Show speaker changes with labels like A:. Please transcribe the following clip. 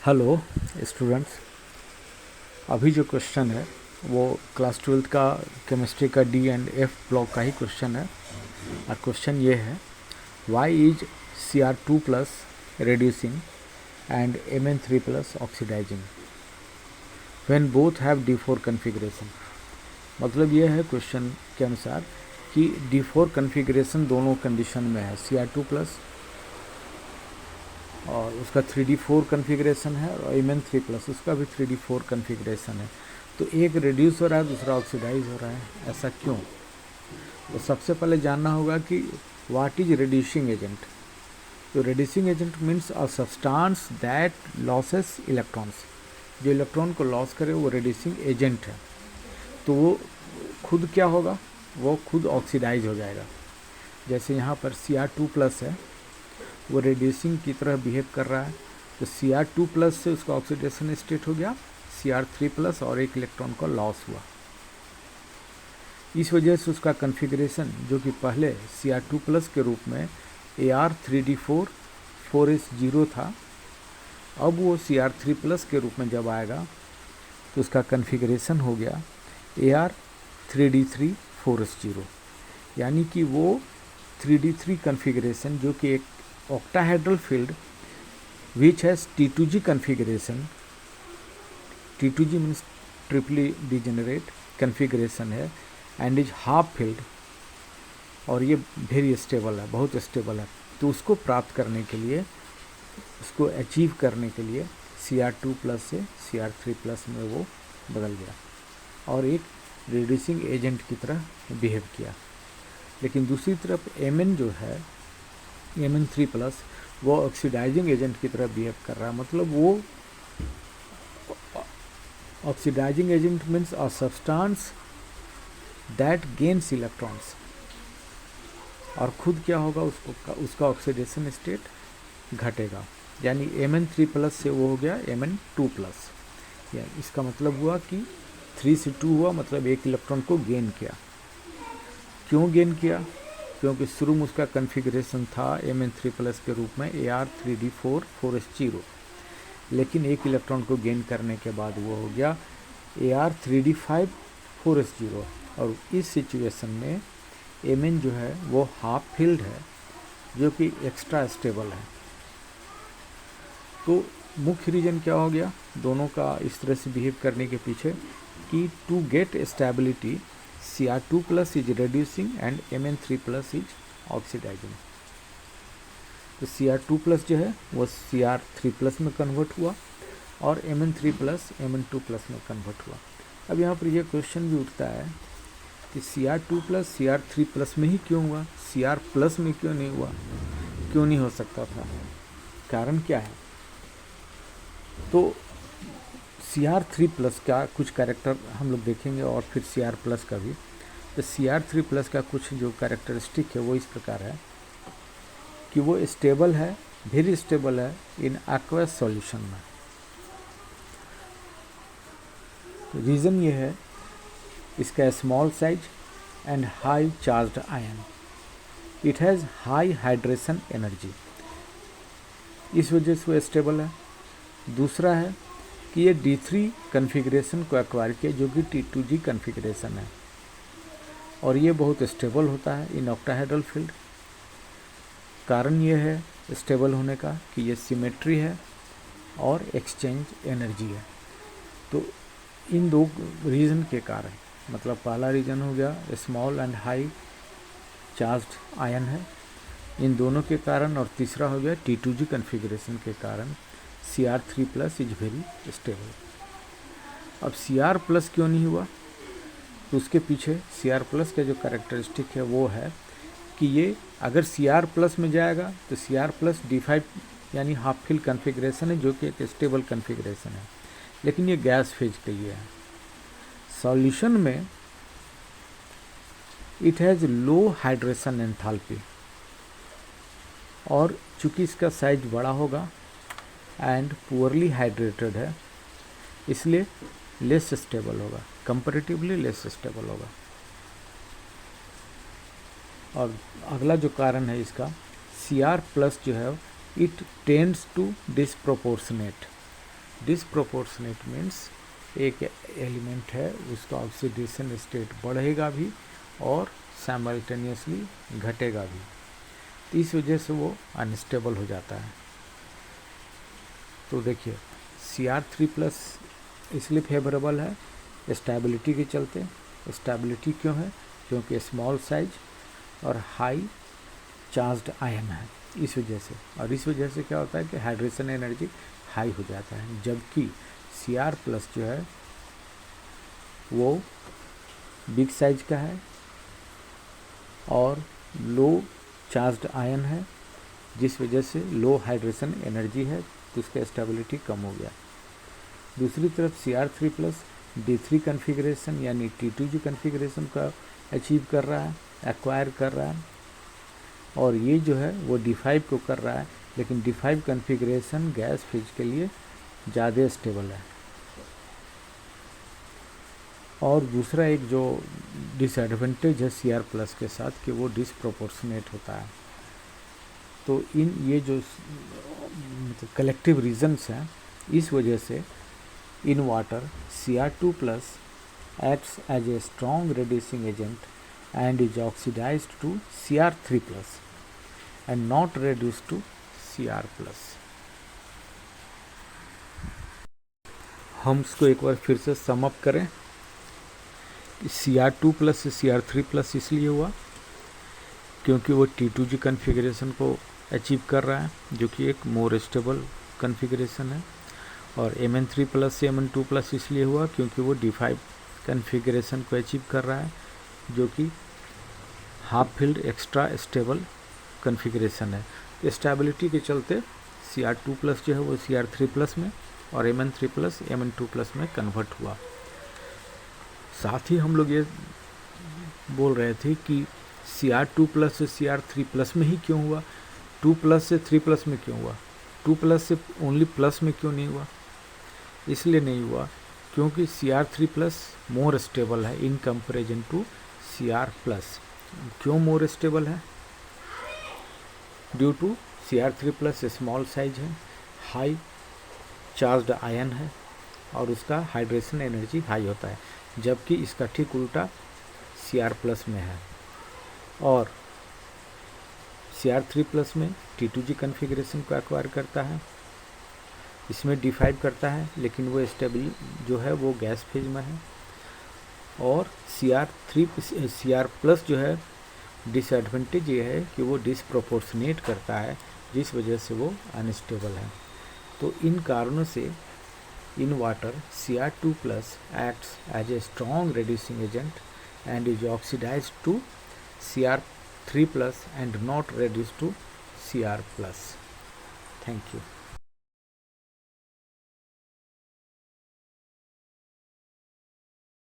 A: Hello students. अभी जो question है वो क्लास 12th का केमिस्ट्री का डी एंड एफ ब्लॉक का ही क्वेश्चन है। और क्वेश्चन ये है, why is Cr2 plus reducing and Mn3 plus oxidising when both have D4 configuration. मतलब ये है क्वेश्चन के अनुसार कि D4 कन्फिग्रेशन दोनों कंडीशन में है, Cr2 प्लस और उसका 3D4 कन्फिग्रेशन है और Mn3 प्लस उसका भी 3D4 कन्फिग्रेशन है। तो एक रिड्यूस हो रहा है, दूसरा ऑक्सीडाइज हो रहा है, ऐसा क्यों? तो सबसे पहले जानना होगा कि व्हाट इज रिड्यूसिंग एजेंट। तो reducing agent means a substance that losses electrons. जो इलेक्ट्रॉन को लॉस करे वो रिड्यूसिंग एजेंट है। तो वो खुद क्या होगा, वो खुद ऑक्सीडाइज हो जाएगा। जैसे यहाँ पर Cr2 प्लस है, वो रेड्यूसिंग की तरह बिहेव कर रहा है, तो Cr2 प्लस से उसका ऑक्सीडेशन स्टेट हो गया Cr3 प्लस और एक इलेक्ट्रॉन का लॉस हुआ। इस वजह से उसका कन्फिग्रेशन जो कि पहले Cr2 प्लस के रूप में Ar3D4 4s0 था, अब वो Cr3 प्लस के रूप में जब आएगा तो उसका कन्फिग्रेशन हो गया Ar3D3 4s0। यानी कि वो 3D3 कन्फिग्रेशन जो कि एक octahedral field which has T2G configuration, T2G means triply degenerate configuration है and is half filled और ये वेरी स्टेबल है, बहुत स्टेबल है। तो उसको प्राप्त करने के लिए, उसको अचीव करने के लिए Cr2 प्लस से Cr3 प्लस में वो बदल गया और एक रिड्यूसिंग एजेंट की तरह बिहेव किया। लेकिन दूसरी तरफ Mn जो है, Mn3 प्लस, वो ऑक्सीडाइजिंग एजेंट की तरह बिहेव कर रहा है। मतलब वो oxidising agent means a substance that gains electrons, और खुद क्या होगा, उसका ऑक्सीडेशन स्टेट घटेगा। यानी Mn3 प्लस से वो हो गया Mn2 प्लस। यानी इसका मतलब हुआ कि 3 से 2 हुआ, मतलब एक इलेक्ट्रॉन को गेन किया। क्यों गेन किया? क्योंकि शुरू में उसका कन्फिग्रेशन था Mn3 प्लस के रूप में Ar3D4 4s0, लेकिन एक इलेक्ट्रॉन को गेन करने के बाद वो हो गया Ar3D5 4s0। और इस सिचुएशन में Mn जो है वो हाफ फील्ड है, जो कि एक्स्ट्रा स्टेबल है। तो मुख्य रीजन क्या हो गया दोनों का इस तरह से बिहेव करने के पीछे, कि to get stability Cr2 plus is reducing and Mn3 plus is oxidising. तो Cr2 प्लस जो है वो Cr3 प्लस में कन्वर्ट हुआ और Mn3 प्लस Mn2 प्लस में कन्वर्ट हुआ। अब यहाँ पर यह क्वेश्चन भी उठता है कि Cr2 प्लस Cr3 प्लस में ही क्यों हुआ, Cr प्लस में क्यों नहीं हुआ, क्यों नहीं हो सकता था, कारण क्या है? तो Cr3 प्लस का कुछ कैरेक्टर हम लोग देखेंगे और फिर Cr प्लस का भी। तो Cr3 प्लस का कुछ जो कैरेक्टरिस्टिक है वो इस प्रकार है कि वो स्टेबल है, वेरी स्टेबल है इन एक्वस सॉल्यूशन में। तो रीज़न ये है इसका small size and high charged ion, it has high hydration energy, इस वजह से वो स्टेबल है। दूसरा है कि ये D3 कन्फिग्रेशन को एक्वायर किया जो कि T2G कन्फिग्रेशन है, और ये बहुत स्टेबल होता है इन ऑक्टाहेड्रल फील्ड। कारण ये है स्टेबल होने का कि ये सिमेट्री है और एक्सचेंज एनर्जी है। तो इन दो रीज़न के कारण, मतलब पहला रीज़न हो गया small and high charged ion है, इन दोनों के कारण, और तीसरा हो गया T2G कन्फिग्रेशन के कारण Cr3 plus is very stable. अब Cr प्लस क्यों नहीं हुआ? तो उसके पीछे Cr प्लस का जो कैरेक्टरिस्टिक है वो है कि ये अगर Cr प्लस में जाएगा तो Cr प्लस D5 यानी हाफ फील्ड कन्फिग्रेशन है, जो कि एक स्टेबल कन्फिग्रेशन है, लेकिन ये गैस फेज के लिए है। सॉल्यूशन में it has low hydration enthalpy, और चूँकि इसका साइज बड़ा होगा एंड पुअरली हाइड्रेटेड है, इसलिए लेस स्टेबल होगा, कंपैरेटिवली लेस स्टेबल होगा। और अगला जो कारण है इसका, Cr प्लस जो है it tends to disproportionate, disproportionate means एक एलिमेंट है उसका ऑक्सीडेशन स्टेट बढ़ेगा भी और साइमल्टेनियसली घटेगा भी, तो इस वजह से वो अनस्टेबल हो जाता है। तो देखिए Cr3+ इसलिए फेवरेबल है स्टेबिलिटी के चलते। स्टेबिलिटी क्यों है? क्योंकि स्मॉल साइज और हाई चार्ज्ड आयन है, इस वजह से। और इस वजह से क्या होता है कि हाइड्रेशन एनर्जी हाई हो जाता है, जबकि Cr+ जो है वो बिग साइज का है और लो चार्ज्ड आयन है, जिस वजह से लो हाइड्रेशन एनर्जी है, तो उसका स्टेबिलिटी कम हो गया। दूसरी तरफ Cr3+ D3 कन्फिग्रेशन यानी T2G कन्फिग्रेशन का अचीव कर रहा है, एक्वायर कर रहा है, और ये जो है वो D5 को कर रहा है, लेकिन D5 कन्फिग्रेशन गैस फेज के लिए ज़्यादा स्टेबल है। और दूसरा एक जो डिसएडवांटेज है Cr+ के साथ कि वो डिसप्रोपोर्शनेट होता है। तो ये जो मतलब कलेक्टिव रीजन्स हैं, इस वजह से in water Cr2+ acts as a strong reducing agent and is oxidized to Cr3+ and not reduced to Cr+। हम इसको एक बार फिर से सम अप करें। Cr2+ से Cr3+ इसलिए हुआ क्योंकि वो T2G कन्फिग्रेशन को अचीव कर रहा है, जो कि एक मोर स्टेबल कन्फिग्रेशन है। और Mn3+ से Mn2+ इसलिए हुआ क्योंकि वो D5 कन्फिग्रेशन को अचीव कर रहा है, जो कि half field extra stable configuration है। स्टेबिलिटी के चलते Cr2+ जो है वो Cr3+ में और Mn3+ Mn2+ में कन्वर्ट हुआ। साथ ही हम लोग ये बोल रहे थे कि Cr2+ से Cr3+ में ही क्यों हुआ, 2+ से 3+ में क्यों हुआ, 2+ से ओनली प्लस में क्यों नहीं हुआ? इसलिए नहीं हुआ क्योंकि Cr3+ मोर स्टेबल है इन कंपेरिजन टू Cr+। क्यों मोर स्टेबल है? Due to Cr3+ small size है, हाई चार्ज्ड आयन है और उसका हाइड्रेशन एनर्जी हाई होता है, जबकि इसका ठीक उल्टा Cr+ में है। और Cr3+ में T2G कन्फिग्रेशन को एक्वायर करता है, इसमें D5 करता है, लेकिन वो स्टेबल जो है वो गैस फेज में है। और Cr+ जो है डिसएडवांटेज ये है कि वो डिसप्रोपोर्शनेट करता है, जिस वजह से वो अनस्टेबल है। तो इन कारणों से in water Cr2+ acts as a strong reducing agent and is oxidized to Cr3+ and not reduced to Cr+। Thank you.